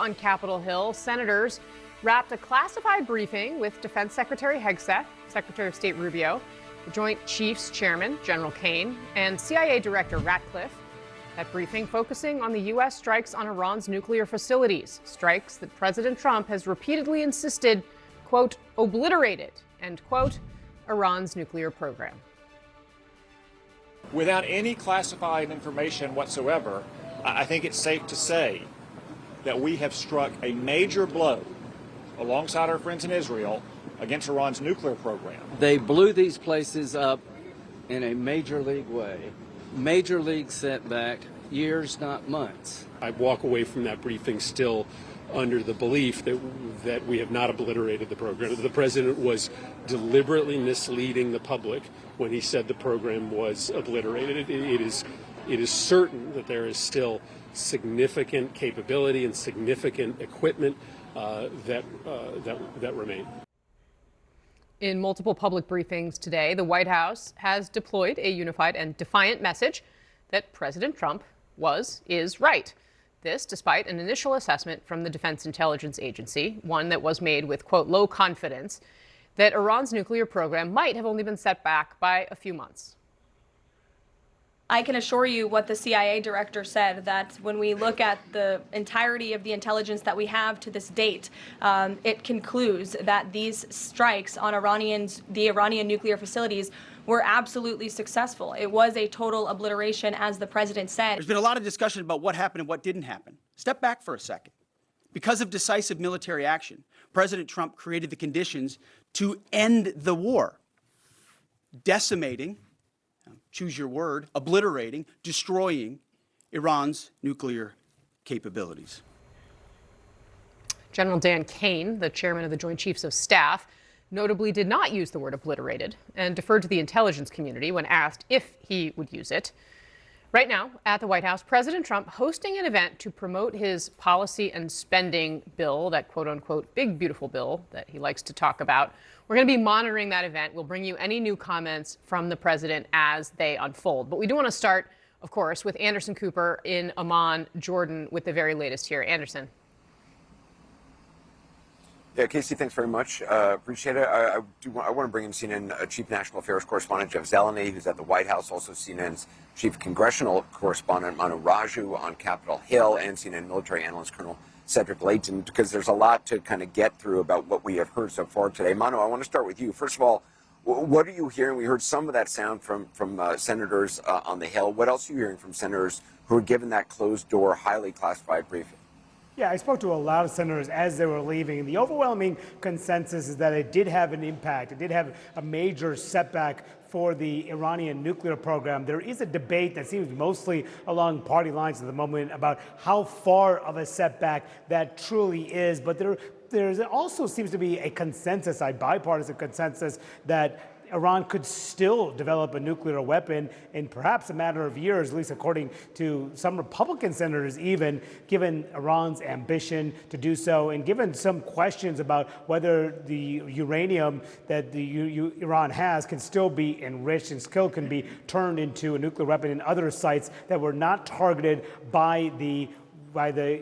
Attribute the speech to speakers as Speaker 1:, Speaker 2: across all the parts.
Speaker 1: on Capitol Hill, senators wrapped a classified briefing with Defense Secretary Hegseth, Secretary of State Rubio, the Joint Chiefs Chairman, General Kane, and CIA Director Ratcliffe. That briefing focusing on the U.S. strikes on Iran's nuclear facilities, strikes that President Trump has repeatedly insisted, quote, obliterated, end quote, Iran's nuclear program.
Speaker 2: Without any classified information whatsoever, I think it's safe to say that we have struck a major blow alongside our friends in Israel against Iran's nuclear program.
Speaker 3: They blew these places up in a major league way. Major league setback, years, not months.
Speaker 4: I walk away from that briefing still under the belief that we have not obliterated the program. The president was deliberately misleading the public when he said the program was obliterated. It is certain that there is still significant capability and significant equipment that remain.
Speaker 1: In multiple public briefings today, the White House has deployed a unified and defiant message that President Trump is right. This despite an initial assessment from the Defense Intelligence Agency, one that was made with, quote, low confidence, that Iran's nuclear program might have only been set back by a few months.
Speaker 5: I can assure you what the CIA director said, that when we look at the entirety of the intelligence that we have to this date, it concludes that these strikes on the Iranian nuclear facilities were absolutely successful. It was a total obliteration, as the president said.
Speaker 6: There's been a lot of discussion about what happened and what didn't happen. Step back for a second. Because of decisive military action, President Trump created the conditions to end the war, decimating, choose your word, obliterating, destroying Iran's nuclear capabilities.
Speaker 1: General Dan Kane, the chairman of the Joint Chiefs of Staff, notably did not use the word obliterated and deferred to the intelligence community when asked if he would use it. Right now, at the White House, President Trump hosting an event to promote his policy and spending bill, that quote-unquote big, beautiful bill that he likes to talk about. We're going to be monitoring that event. We'll bring you any new comments from the president as they unfold. But we do want to start, of course, with Anderson Cooper in Amman, Jordan, with the very latest here. Anderson.
Speaker 7: Yeah, Casey, thanks very much. Appreciate it. I want to bring in CNN Chief National Affairs Correspondent Jeff Zeleny, who's at the White House, also CNN's Chief Congressional Correspondent Manu Raju on Capitol Hill, and CNN military analyst Colonel Cedric Layton, because there's a lot to kind of get through about what we have heard so far today. Manu, I want to start with you. First of all, what are you hearing? We heard some of that sound from senators on the Hill. What else are you hearing from senators who were given that closed-door, highly classified briefing?
Speaker 8: Yeah, I spoke to a lot of senators as they were leaving, and the overwhelming consensus is that it did have an impact. It did have a major setback for the Iranian nuclear program. There is a debate that seems mostly along party lines at the moment about how far of a setback that truly is, but there also seems to be a consensus, a bipartisan consensus, that Iran could still develop a nuclear weapon in perhaps a matter of years, at least according to some Republican senators even, given Iran's ambition to do so, and given some questions about whether the uranium that Iran has can still be enriched and still can be turned into a nuclear weapon in other sites that were not targeted by the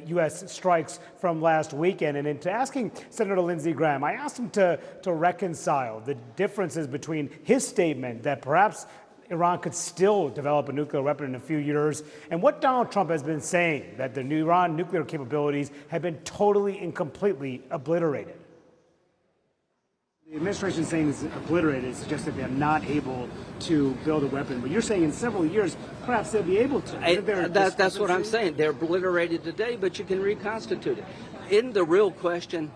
Speaker 8: U.S. strikes from last weekend. And into asking Senator Lindsey Graham, I asked him to reconcile the differences between his statement that perhaps Iran could still develop a nuclear weapon in a few years, and what Donald Trump has been saying, that the Iran nuclear capabilities have been totally and completely obliterated. The administration is saying it's obliterated, suggests that they're not able to build a weapon. But you're saying in several years, perhaps they'll be able to.
Speaker 3: That's what I'm saying. They're obliterated today, but you can reconstitute it. Isn't the real question,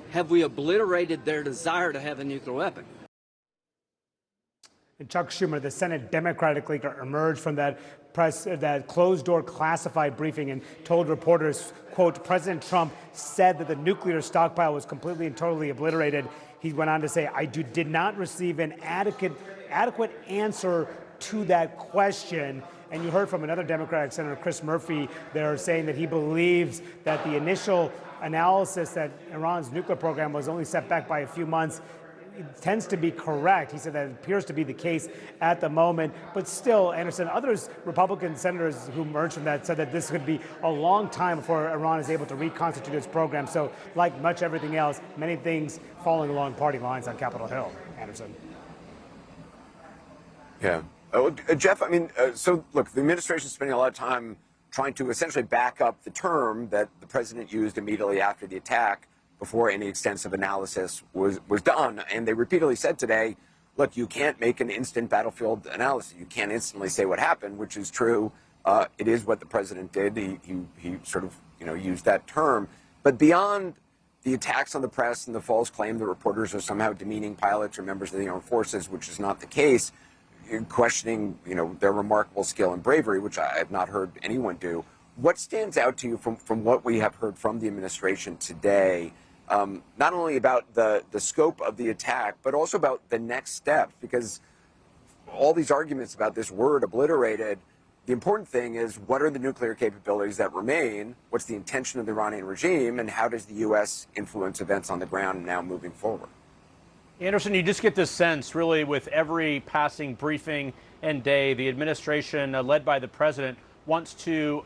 Speaker 3: have we obliterated their desire to have a nuclear weapon?
Speaker 8: And Chuck Schumer, the Senate Democratic leader, emerged from that closed-door classified briefing and told reporters, quote, President Trump said that the nuclear stockpile was completely and totally obliterated. He went on to say, I did not receive an adequate answer to that question. And you heard from another Democratic Senator, Chris Murphy, there saying that he believes that the initial analysis that Iran's nuclear program was only set back by a few months tends to be correct. He said that appears to be the case at the moment. But still, Anderson, others, Republican senators who emerged from that, said that this could be a long time before Iran is able to reconstitute its program. So like much everything else, many things falling along party lines on Capitol Hill. Anderson.
Speaker 7: Yeah. Jeff, I mean, so look, the administration is spending a lot of time trying to essentially back up the term that the president used immediately after the attack before any extensive analysis was done. And they repeatedly said today, look, you can't make an instant battlefield analysis. You can't instantly say what happened, which is true. It is what the president did. He sort of, used that term. But beyond the attacks on the press and the false claim that reporters are somehow demeaning pilots or members of the armed forces, which is not the case, questioning, their remarkable skill and bravery, which I have not heard anyone do. What stands out to you from what we have heard from the administration today, not only about the scope of the attack, but also about the next steps? Because all these arguments about this word obliterated, the important thing is, what are the nuclear capabilities that remain? What's the intention of the Iranian regime? And how does the U.S. influence events on the ground now moving forward?
Speaker 9: Anderson, you just get this sense, really, with every passing briefing and day, the administration, led by the president, wants to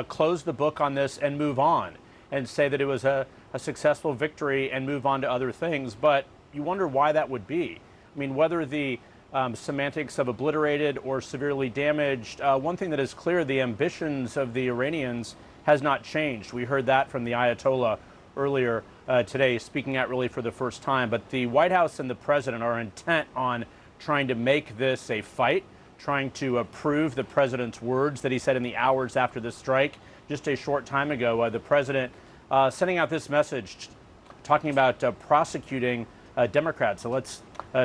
Speaker 9: close the book on this and move on and say that it was a successful victory and move on to other things. But you wonder why that would be. I mean, whether the semantics of obliterated or severely damaged, one thing that is clear, the ambitions of the Iranians has not changed. We heard that from the Ayatollah earlier today, speaking out really for the first time. But the White House and the president are intent on trying to make this a fight, trying to prove the president's words that he said in the hours after the strike. Just a short time ago, the president sending out this message talking about prosecuting Democrats. So let's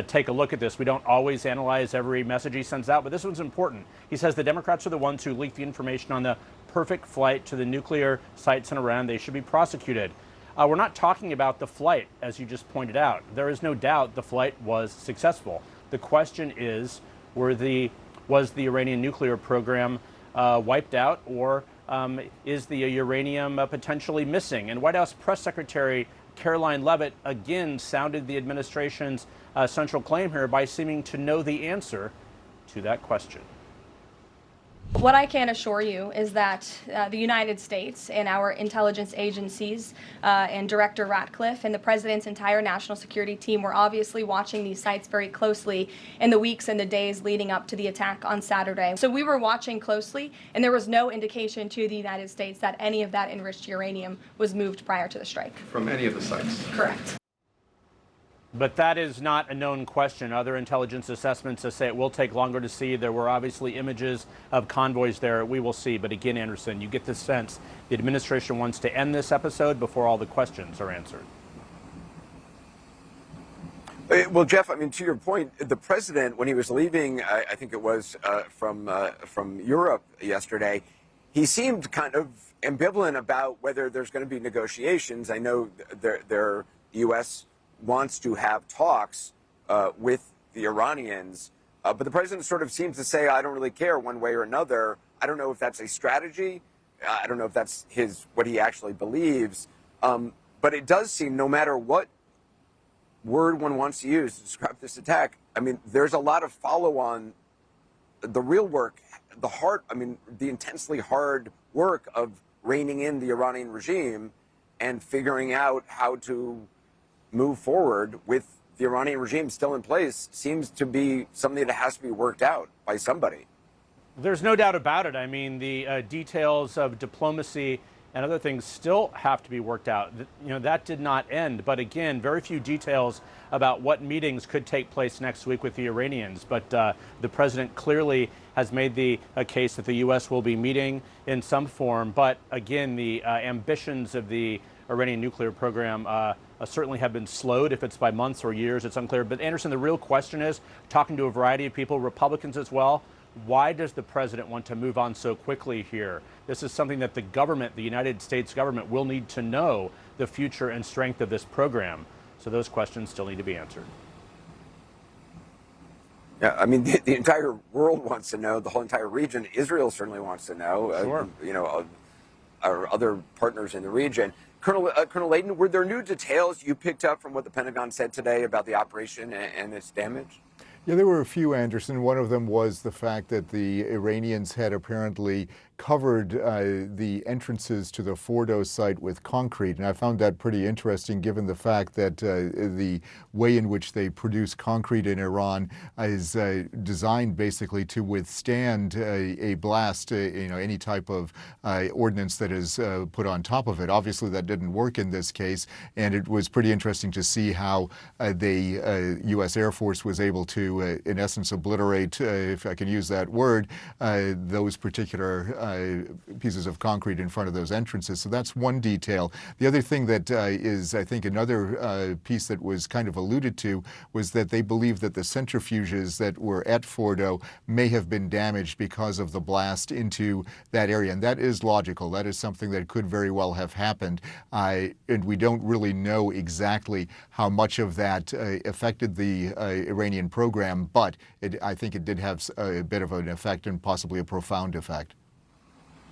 Speaker 9: take a look at this. We don't always analyze every message he sends out, but this one's important. He says the Democrats are the ones who leaked the information on the perfect flight to the nuclear sites in Iran. They should be prosecuted. We're not talking about the flight, as you just pointed out. There is no doubt the flight was successful. The question is, was the Iranian nuclear program wiped out, or is the uranium potentially missing? And White House Press Secretary Caroline Leavitt again sounded the administration's central claim here by seeming to know the answer to that question.
Speaker 5: What I can assure you is that the United States and our intelligence agencies and Director Ratcliffe and the President's entire national security team were obviously watching these sites very closely in the weeks and the days leading up to the attack on Saturday. So we were watching closely, and there was no indication to the United States that any of that enriched uranium was moved prior to the strike.
Speaker 10: From any of the sites?
Speaker 5: Correct.
Speaker 9: But that is not a known question. Other intelligence assessments say it will take longer to see. There were obviously images of convoys there. We will see. But again, Anderson, you get the sense the administration wants to end this episode before all the questions are answered.
Speaker 7: Well, Jeff, I mean, to your point, the president, when he was leaving, I think it was from Europe yesterday, he seemed kind of ambivalent about whether there's going to be negotiations. I know the U.S. wants to have talks with the Iranians, but the president sort of seems to say, I don't really care one way or another. I don't know if that's a strategy. I don't know if that's what he actually believes. But it does seem, no matter what word one wants to use to describe this attack, I mean, there's a lot of follow-on, the real work, the intensely hard work of reining in the Iranian regime and figuring out how to move forward with the Iranian regime still in place seems to be something that has to be worked out by somebody.
Speaker 9: There's no doubt about it. I mean, the details of diplomacy and other things still have to be worked out. That did not end. But again, very few details about what meetings could take place next week with the Iranians. But the president clearly has made the case that the U.S. will be meeting in some form. But again, the ambitions of the Iranian nuclear program certainly have been slowed. If it's by months or years, it's unclear. But Anderson, the real question is, talking to a variety of people, Republicans as well, why does the president want to move on so quickly here? This is something that the government, the United States government, will need to know the future and strength of this program. So those questions still need to be answered.
Speaker 7: Yeah, I mean, the entire world wants to know, the whole entire region. Israel certainly wants to know,
Speaker 9: Sure.
Speaker 7: Our other partners in the region. Colonel Layton, were there new details you picked up from what the Pentagon said today about the operation and its damage?
Speaker 10: Yeah, there were a few, Anderson. One of them was the fact that the Iranians had apparently covered the entrances to the Fordo site with concrete. And I found that pretty interesting given the fact that the way in which they produce concrete in Iran is designed basically to withstand a blast, any type of ordnance that is put on top of it. Obviously, that didn't work in this case. And it was pretty interesting to see how the U.S. Air Force was able to, in essence, obliterate, if I can use that word, those particular pieces of concrete in front of those entrances. So that's one detail. The other thing that is, I think, another piece that was kind of alluded to was that they believe that the centrifuges that were at Fordo may have been damaged because of the blast into that area. And that is logical. That is something that could very well have happened. And we don't really know exactly how much of that affected the Iranian program, but I think it did have a bit of an effect and possibly a profound effect.